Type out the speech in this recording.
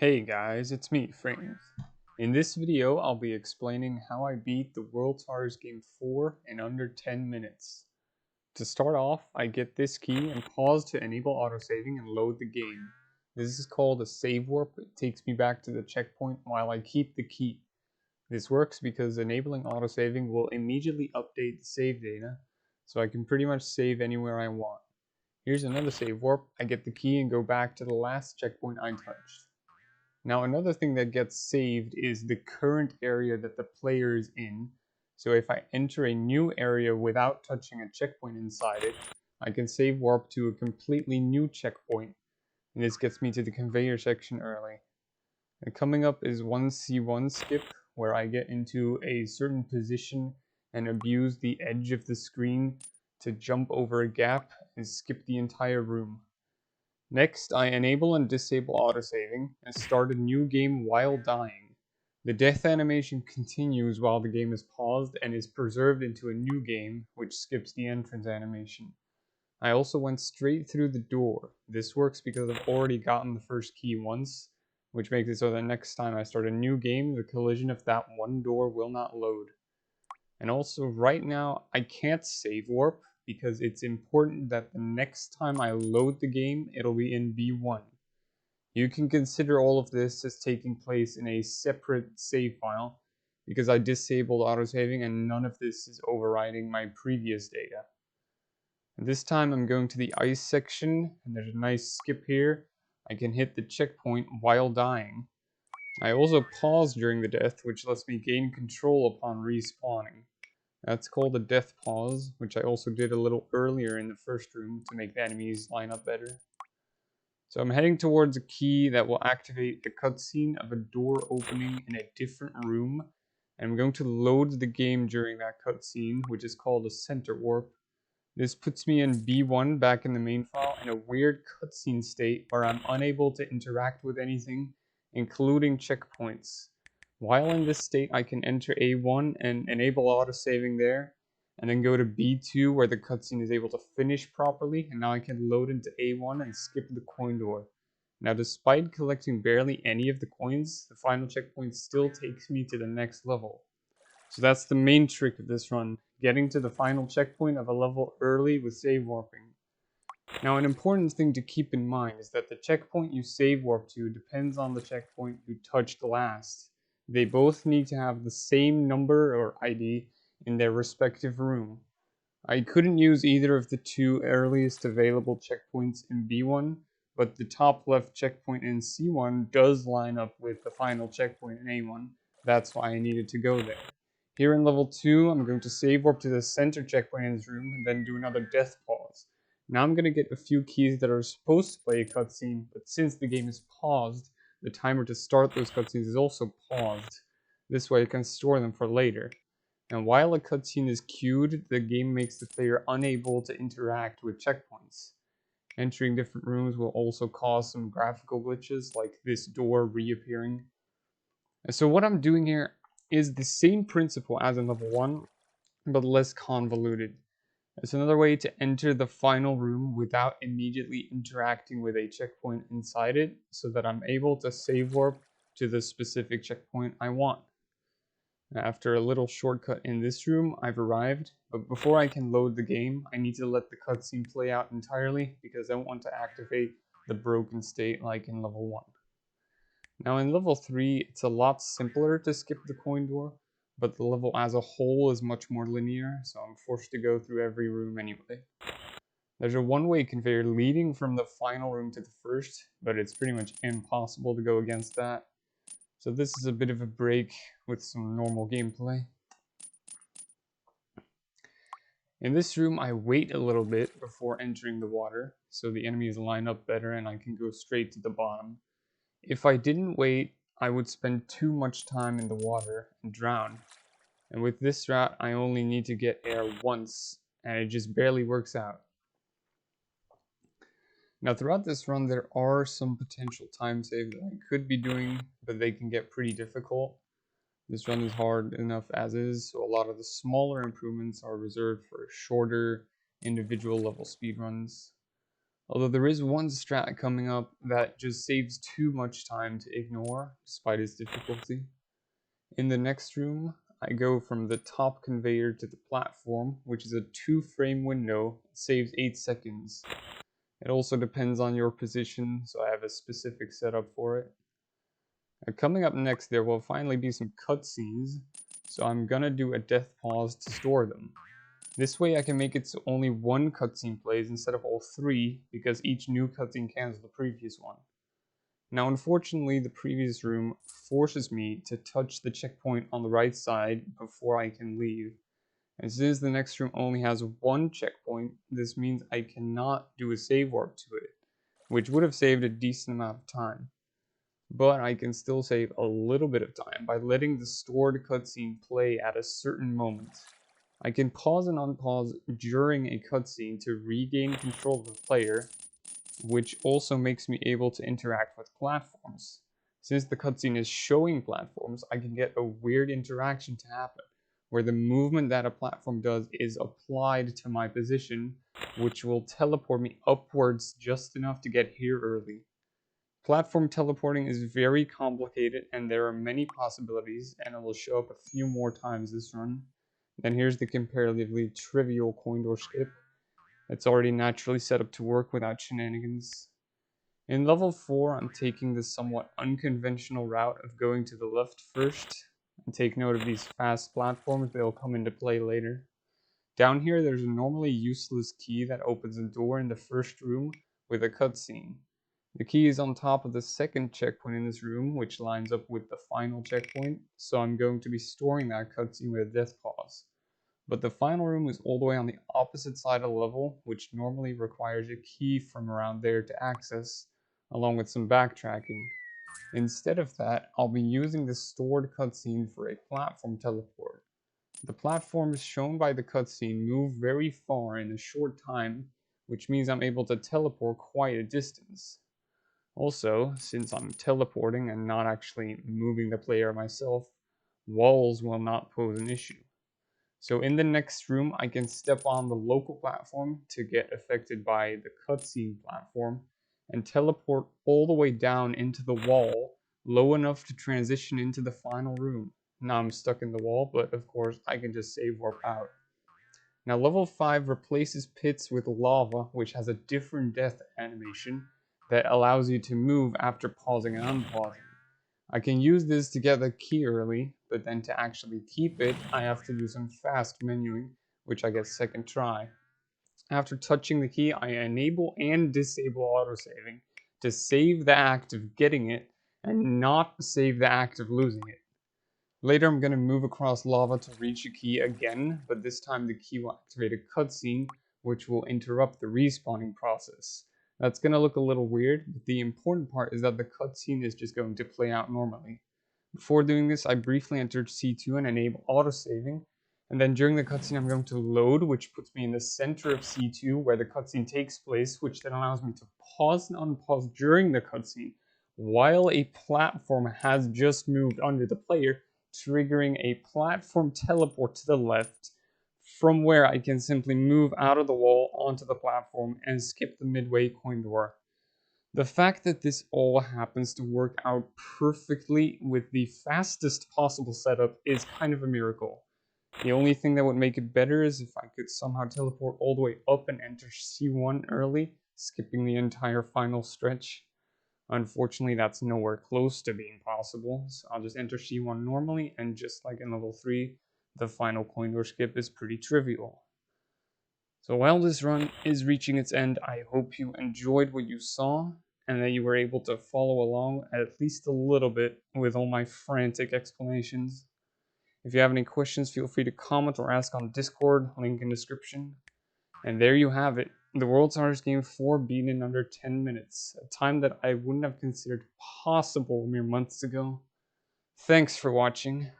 Hey guys, it's me, Frames. In this video, I'll be explaining how I beat the World Stars Game 4 in under 10 minutes. To start off, I get this key and pause to enable autosaving and load the game. This is called a save warp. It takes me back to the checkpoint while I keep the key. This works because enabling autosaving will immediately update the save data, so I can pretty much save anywhere I want. Here's another save warp. I get the key and go back to the last checkpoint I touched. Now another thing that gets saved is the current area that the player is in. So if I enter a new area without touching a checkpoint inside it, I can save warp to a completely new checkpoint. And this gets me to the conveyor section early. And coming up is 1C1 skip, where I get into a certain position and abuse the edge of the screen to jump over a gap and skip the entire room. Next, I enable and disable autosaving and start a new game while dying. The death animation continues while the game is paused and is preserved into a new game, which skips the entrance animation. I also went straight through the door. This works because I've already gotten the first key once, which makes it so that next time I start a new game, the collision of that one door will not load. And also, right now, I can't save warp because it's important that the next time I load the game, it'll be in B1. You can consider all of this as taking place in a separate save file because I disabled autosaving and none of this is overriding my previous data. And this time I'm going to the ice section and there's a nice skip here. I can hit the checkpoint while dying. I also pause during the death, which lets me gain control upon respawning. That's called a death pause, which I also did a little earlier in the first room to make the enemies line up better. So I'm heading towards a key that will activate the cutscene of a door opening in a different room, and I'm going to load the game during that cutscene, which is called a center warp. This puts me in B1 back in the main file in a weird cutscene state where I'm unable to interact with anything, including checkpoints. While in this state, I can enter A1 and enable autosaving there, and then go to B2 where the cutscene is able to finish properly, and now I can load into A1 and skip the coin door. Now, despite collecting barely any of the coins, the final checkpoint still takes me to the next level. So that's the main trick of this run, getting to the final checkpoint of a level early with save warping. Now, an important thing to keep in mind is that the checkpoint you save warp to depends on the checkpoint you touched last. They both need to have the same number or ID in their respective room. I couldn't use either of the two earliest available checkpoints in B1, but the top left checkpoint in C1 does line up with the final checkpoint in A1. That's why I needed to go there. Here in level 2, I'm going to save warp to the center checkpoint in this room and then do another death pause. Now I'm going to get a few keys that are supposed to play a cutscene, but since the game is paused, the timer to start those cutscenes is also paused. This way I can store them for later. And while a cutscene is queued, the game makes the player unable to interact with checkpoints. Entering different rooms will also cause some graphical glitches, like this door reappearing. And so what I'm doing here is the same principle as in level 1, but less convoluted. It's another way to enter the final room without immediately interacting with a checkpoint inside it, so that I'm able to save warp to the specific checkpoint I want. After a little shortcut in this room, I've arrived, but before I can load the game, I need to let the cutscene play out entirely because I want to activate the broken state like in level 1. Now in level 3, it's a lot simpler to skip the coin door, but the level as a whole is much more linear, so I'm forced to go through every room anyway. There's a one-way conveyor leading from the final room to the first, but it's pretty much impossible to go against that. So this is a bit of a break with some normal gameplay. In this room, I wait a little bit before entering the water, so the enemies line up better and I can go straight to the bottom. If I didn't wait, I would spend too much time in the water and drown. And with this route, I only need to get air once, and it just barely works out. Now throughout this run, there are some potential time saves that I could be doing, but they can get pretty difficult. This run is hard enough as is, so a lot of the smaller improvements are reserved for shorter individual level speedruns. Although there is one strat coming up that just saves too much time to ignore, despite its difficulty. In the next room, I go from the top conveyor to the platform, which is a 2-frame window. It saves 8 seconds. It also depends on your position, so I have a specific setup for it. Coming up next, there will finally be some cutscenes, so I'm gonna do a death pause to store them. This way I can make it so only one cutscene plays instead of all 3, because each new cutscene cancels the previous one. Now unfortunately, the previous room forces me to touch the checkpoint on the right side before I can leave. And since the next room only has one checkpoint, this means I cannot do a save warp to it, which would have saved a decent amount of time. But I can still save a little bit of time by letting the stored cutscene play at a certain moment. I can pause and unpause during a cutscene to regain control of the player, which also makes me able to interact with platforms. Since the cutscene is showing platforms, I can get a weird interaction to happen, where the movement that a platform does is applied to my position, which will teleport me upwards just enough to get here early. Platform teleporting is very complicated and there are many possibilities, and it will show up a few more times this run. Then here's the comparatively trivial coin door skip. It's already naturally set up to work without shenanigans. In level 4, I'm taking the somewhat unconventional route of going to the left first, and take note of these fast platforms, they'll come into play later. Down here, there's a normally useless key that opens a door in the first room with a cutscene. The key is on top of the second checkpoint in this room, which lines up with the final checkpoint, so I'm going to be storing that cutscene with a death pause. But the final room is all the way on the opposite side of the level, which normally requires a key from around there to access, along with some backtracking. Instead of that, I'll be using the stored cutscene for a platform teleport. The platforms shown by the cutscene move very far in a short time, which means I'm able to teleport quite a distance. Also, since I'm teleporting and not actually moving the player myself, walls will not pose an issue. So in the next room, I can step on the local platform to get affected by the cutscene platform and teleport all the way down into the wall, low enough to transition into the final room. Now I'm stuck in the wall, but of course I can just save warp out. Now level 5 replaces pits with lava, which has a different death animation that allows you to move after pausing and unpausing. I can use this to get the key early, but then to actually keep it, I have to do some fast menuing, which I get second try. After touching the key, I enable and disable autosaving to save the act of getting it and not save the act of losing it. Later I'm going to move across lava to reach a key again, but this time the key will activate a cutscene, which will interrupt the respawning process. That's going to look a little weird, but the important part is that the cutscene is just going to play out normally. Before doing this, I briefly entered C2 and enable autosaving, and then during the cutscene I'm going to load, which puts me in the center of C2 where the cutscene takes place, which then allows me to pause and unpause during the cutscene while a platform has just moved under the player, triggering a platform teleport to the left, from where I can simply move out of the wall onto the platform and skip the midway coin door. The fact that this all happens to work out perfectly with the fastest possible setup is kind of a miracle. The only thing that would make it better is if I could somehow teleport all the way up and enter C1 early, skipping the entire final stretch. Unfortunately, that's nowhere close to being possible, so I'll just enter C1 normally, and just like in level 3, the final coin door skip is pretty trivial. So while this run is reaching its end, I hope you enjoyed what you saw, and that you were able to follow along at least a little bit with all my frantic explanations. If you have any questions, feel free to comment or ask on Discord, link in description. And there you have it, the World's Hardest Game 4 beaten in under 10 minutes, a time that I wouldn't have considered possible mere months ago. Thanks for watching.